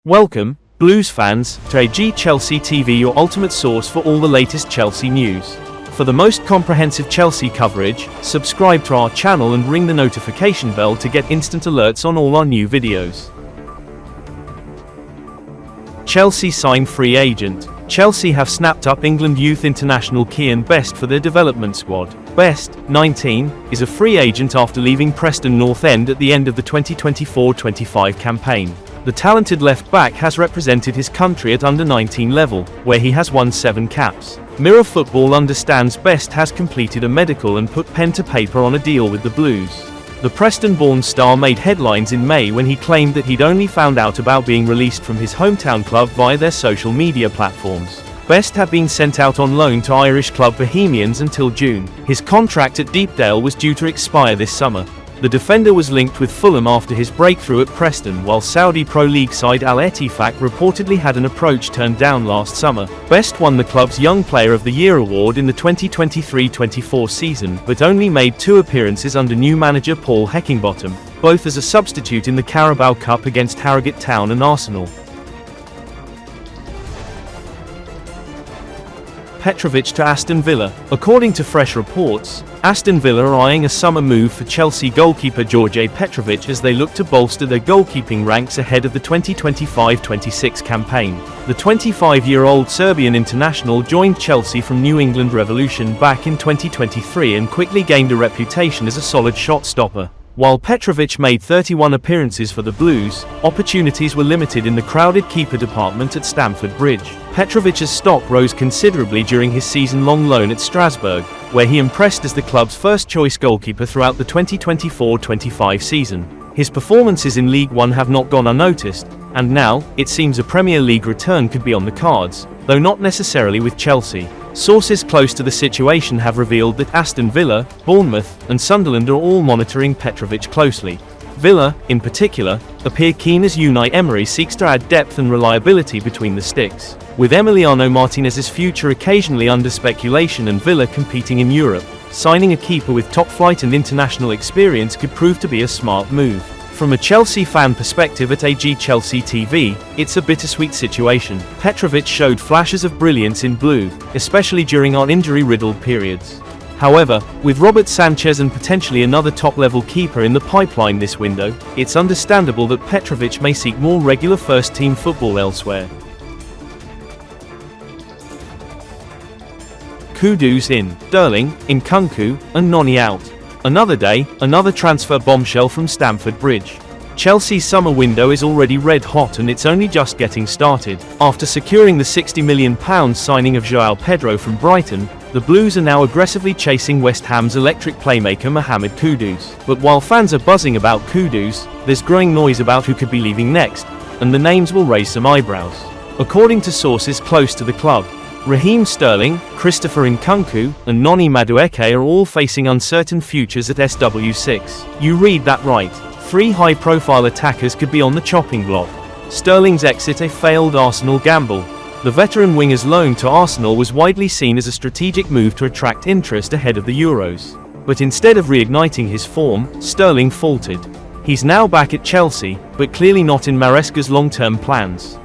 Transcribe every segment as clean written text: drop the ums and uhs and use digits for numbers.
Welcome, Blues fans, to HIJACK Chelsea TV, your ultimate source for all the latest Chelsea news. For the most comprehensive Chelsea coverage, subscribe to our channel and ring the notification bell to get instant alerts on all our new videos. Chelsea sign free agent. Chelsea have snapped up England youth international Kian Best for their development squad. Best, 19, is a free agent after leaving Preston North End at the end of the 2024-25 campaign. The talented left-back has represented his country at under-19 level, where he has won 7 caps. Mirror Football understands Best has completed a medical and put pen to paper on a deal with the Blues. The Preston-born star made headlines in May when he claimed that he'd only found out about being released from his hometown club via their social media platforms. Best had been sent out on loan to Irish club Bohemians until June. His contract at Deepdale was due to expire this summer. The defender was linked with Fulham after his breakthrough at Preston, while Saudi Pro League side Al Ettifaq reportedly had an approach turned down last summer. Best won the club's Young Player of the Year award in the 2023-24 season, but only made 2 appearances under new manager Paul Heckingbottom, both as a substitute in the Carabao Cup against Harrogate Town and Arsenal. Petrovic to Aston Villa. According to fresh reports, Aston Villa are eyeing a summer move for Chelsea goalkeeper Đorđe Petrovic as they look to bolster their goalkeeping ranks ahead of the 2025-26 campaign. The 25-year-old Serbian international joined Chelsea from New England Revolution back in 2023 and quickly gained a reputation as a solid shot stopper. While Petrovic made 31 appearances for the Blues, opportunities were limited in the crowded keeper department at Stamford Bridge. Petrovic's stock rose considerably during his season-long loan at Strasbourg, where he impressed as the club's first-choice goalkeeper throughout the 2024-25 season. His performances in League One have not gone unnoticed, and now, it seems a Premier League return could be on the cards, though not necessarily with Chelsea. Sources close to the situation have revealed that Aston Villa, Bournemouth, and Sunderland are all monitoring Petrovic closely. Villa, in particular, appear keen as Unai Emery seeks to add depth and reliability between the sticks. With Emiliano Martinez's future occasionally under speculation and Villa competing in Europe, signing a keeper with top-flight and international experience could prove to be a smart move. From a Chelsea fan perspective at HIJACK Chelsea TV, it's a bittersweet situation. Petrovic showed flashes of brilliance in blue, especially during our injury-riddled periods. However, with Robert Sanchez and potentially another top-level keeper in the pipeline this window, it's understandable that Petrovic may seek more regular first-team football elsewhere. Kudus in. Sterling, Nkunku, and Noni out. Another day, another transfer bombshell from Stamford Bridge. Chelsea's summer window is already red hot and it's only just getting started. After securing the £60 million signing of João Pedro from Brighton, the Blues are now aggressively chasing West Ham's electric playmaker Mohamed Kudus. But while fans are buzzing about Kudus, there's growing noise about who could be leaving next, and the names will raise some eyebrows. According to sources close to the club, Raheem Sterling, Christopher Nkunku, and Noni Madueke are all facing uncertain futures at SW6. You read that right. 3 high-profile attackers could be on the chopping block. Sterling's exit a failed Arsenal gamble. The veteran winger's loan to Arsenal was widely seen as a strategic move to attract interest ahead of the Euros. But instead of reigniting his form, Sterling faltered. He's now back at Chelsea, but clearly not in Maresca's long-term plans.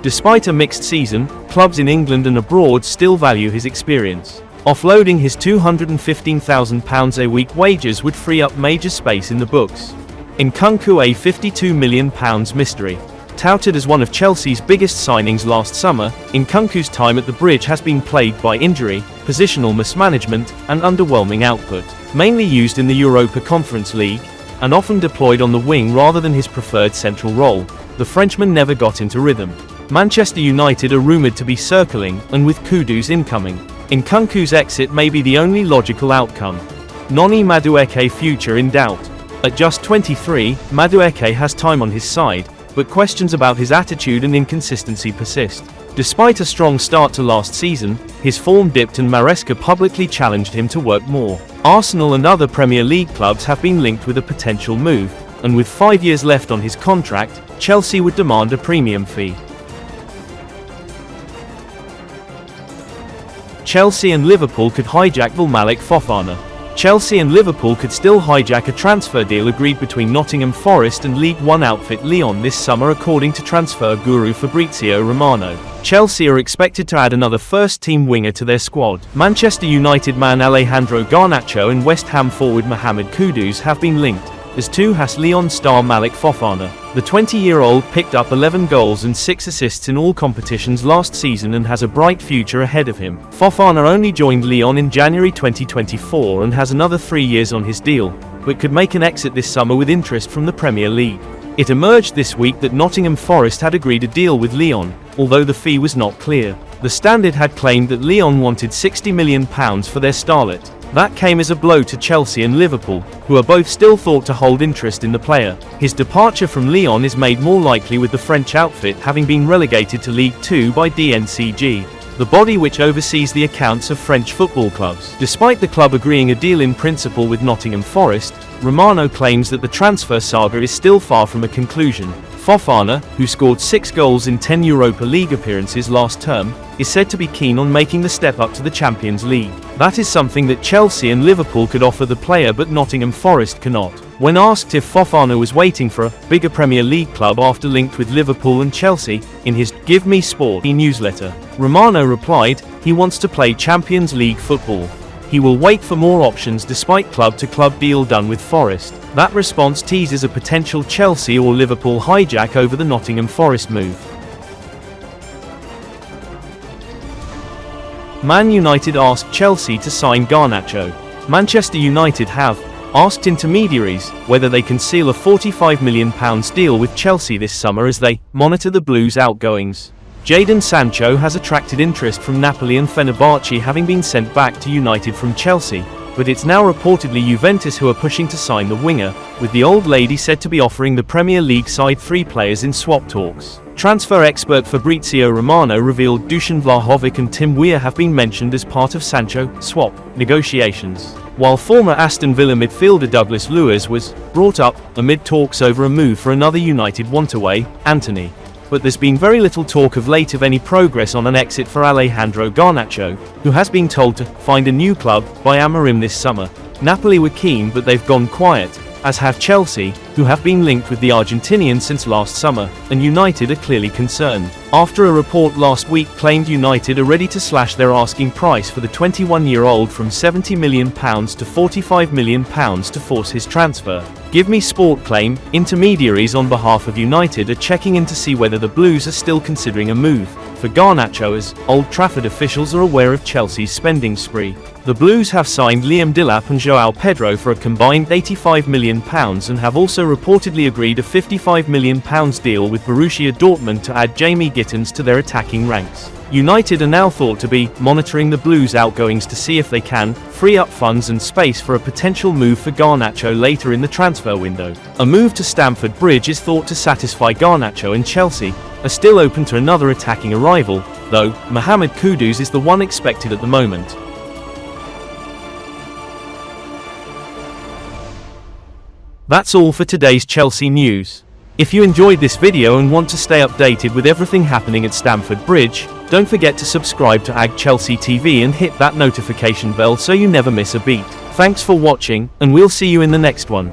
Despite a mixed season, clubs in England and abroad still value his experience. Offloading his £215,000 a week wages would free up major space in the books. Nkunku, a £52 million mystery. Touted as one of Chelsea's biggest signings last summer, Nkunku's time at the Bridge has been plagued by injury, positional mismanagement, and underwhelming output. Mainly used in the Europa Conference League, and often deployed on the wing rather than his preferred central role, the Frenchman never got into rhythm. Manchester United are rumoured to be circling, and with Kudus incoming, Nkunku's exit may be the only logical outcome. Noni Madueke future in doubt. At just 23, Madueke has time on his side, but questions about his attitude and inconsistency persist. Despite a strong start to last season, his form dipped and Maresca publicly challenged him to work more. Arsenal and other Premier League clubs have been linked with a potential move, and with 5 years left on his contract, Chelsea would demand a premium fee. Chelsea and Liverpool could hijack Malik Fofana. Chelsea and Liverpool could still hijack a transfer deal agreed between Nottingham Forest and League One outfit Lyon this summer, according to transfer guru Fabrizio Romano. Chelsea are expected to add another first-team winger to their squad. Manchester United man Alejandro Garnacho and West Ham forward Mohamed Kudus have been linked, as too has Lyon star Malick Fofana. The 20-year-old picked up 11 goals and 6 assists in all competitions last season and has a bright future ahead of him. Fofana only joined Lyon in January 2024 and has another 3 years on his deal, but could make an exit this summer with interest from the Premier League. It emerged this week that Nottingham Forest had agreed a deal with Lyon, although the fee was not clear. The Standard had claimed that Lyon wanted £60 million for their starlet. That came as a blow to Chelsea and Liverpool, who are both still thought to hold interest in the player. His departure from Lyon is made more likely with the French outfit having been relegated to League Two by DNCG, the body which oversees the accounts of French football clubs. Despite the club agreeing a deal in principle with Nottingham Forest, Romano claims that the transfer saga is still far from a conclusion. Fofana, who scored 6 goals in 10 Europa League appearances last term, is said to be keen on making the step up to the Champions League. That is something that Chelsea and Liverpool could offer the player, but Nottingham Forest cannot. When asked if Fofana was waiting for a bigger Premier League club after linked with Liverpool and Chelsea, in his Give Me Sport newsletter, Romano replied, he wants to play Champions League football. He will wait for more options despite club-to-club deal done with Forest. That response teases a potential Chelsea or Liverpool hijack over the Nottingham Forest move. Man United asked Chelsea to sign Garnacho. Manchester United have asked intermediaries whether they can seal a £45 million deal with Chelsea this summer as they monitor the Blues' outgoings. Jadon Sancho has attracted interest from Napoli and Fenerbahce, having been sent back to United from Chelsea, but it's now reportedly Juventus who are pushing to sign the winger, with the old lady said to be offering the Premier League side 3 players in swap talks. Transfer expert Fabrizio Romano revealed Dusan Vlahovic and Tim Weah have been mentioned as part of Sancho swap negotiations, while former Aston Villa midfielder Douglas Luiz was brought up amid talks over a move for another United want-away, Antony. But there's been very little talk of late of any progress on an exit for Alejandro Garnacho, who has been told to find a new club by Amorim this summer. Napoli were keen, but they've gone quiet, as have Chelsea, who have been linked with the Argentinian since last summer, and United are clearly concerned, after a report last week claimed United are ready to slash their asking price for the 21-year-old from £70 million to £45 million to force his transfer. Give Me Sport claim intermediaries on behalf of United are checking in to see whether the Blues are still considering a move for Garnacho, as Old Trafford officials are aware of Chelsea's spending spree. The Blues have signed Liam Delap and João Pedro for a combined £85 million and have also reportedly agreed a £55 million deal with Borussia Dortmund to add Jamie Gittins to their attacking ranks. United are now thought to be monitoring the Blues' outgoings to see if they can free up funds and space for a potential move for Garnacho later in the transfer window. A move to Stamford Bridge is thought to satisfy Garnacho, and Chelsea are still open to another attacking arrival, though Mohamed Kudus is the one expected at the moment. That's all for today's Chelsea news. If you enjoyed this video and want to stay updated with everything happening at Stamford Bridge, don't forget to subscribe to AG Chelsea TV and hit that notification bell so you never miss a beat. Thanks for watching, and we'll see you in the next one.